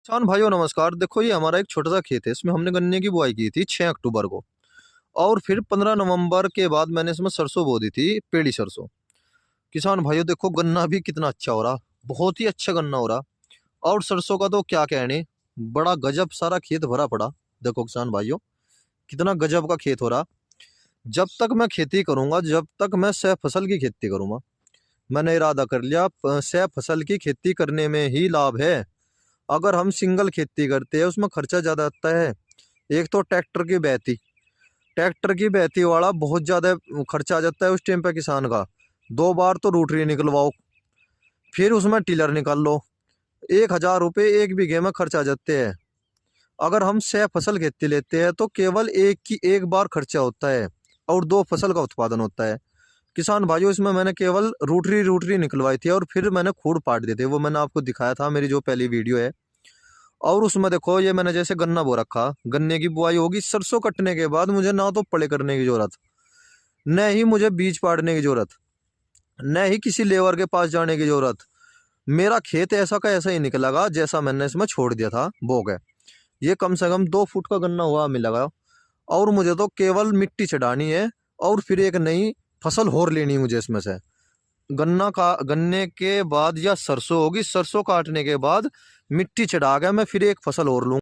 किसान भाइयों नमस्कार। देखो ये हमारा एक छोटा सा खेत है, इसमें हमने गन्ने की बुआई की थी 6 अक्टूबर को। और फिर 15 नवंबर के बाद मैंने इसमें सरसों बो दी थी, पेड़ी सरसों। किसान भाइयों देखो गन्ना भी कितना अच्छा हो रहा, बहुत ही अच्छा गन्ना हो रहा। और सरसों का तो क्या कहने, बड़ा गजब सारा खेत भरा पड़ा। देखो किसान भाइयों कितना गजब का खेत हो रहा। जब तक मैं खेती करूंगा, जब तक मैं सह फसल की खेती करूंगा। मैंने इरादा कर लिया, सह फसल की खेती करने में ही लाभ है। अगर हम सिंगल खेती करते हैं उसमें खर्चा ज्यादा आता है। एक तो ट्रैक्टर की बहती वाला बहुत ज्यादा खर्चा आ जाता है उस टाइम पे किसान का। 2 बार तो रूटरी निकलवाओ, फिर उसमें टिलर निकाल लो। 1,000 रुपये एक बीघे में खर्च आ जाते हैं। अगर हम 6 फसल खेती लेते हैं तो केवल एक बार खर्चा होता है और 2 फसल का उत्पादन होता है। किसान भाइयों इसमें मैंने केवल रूटरी रूटरी निकलवाई थी और फिर मैंने खूड़ पाट दिए थे, वो मैंने आपको दिखाया था मेरी जो पहली वीडियो है। और उसमें देखो ये मैंने जैसे गन्ना बो रखा, गन्ने की बुआई होगी, सरसों कटने के बाद मुझे ना तो पड़े करने की जरूरत, न ही मुझे बीज पाड़ने की जरूरत, न ही किसी लेबर के पास जाने की जरूरत। मेरा खेत ऐसा का ऐसा ही निकलेगा जैसा मैंने इसमें छोड़ दिया था बो के। ये कम से कम 2 फुट का गन्ना हुआ मिलेगा। और मुझे तो केवल मिट्टी चढ़ानी है और फिर एक नई फसल और लेनी है मुझे इसमें से। गन्ने के बाद या सरसों होगी, सरसों काटने के बाद मिट्टी चढ़ा के मैं फिर एक फसल और लूंगा।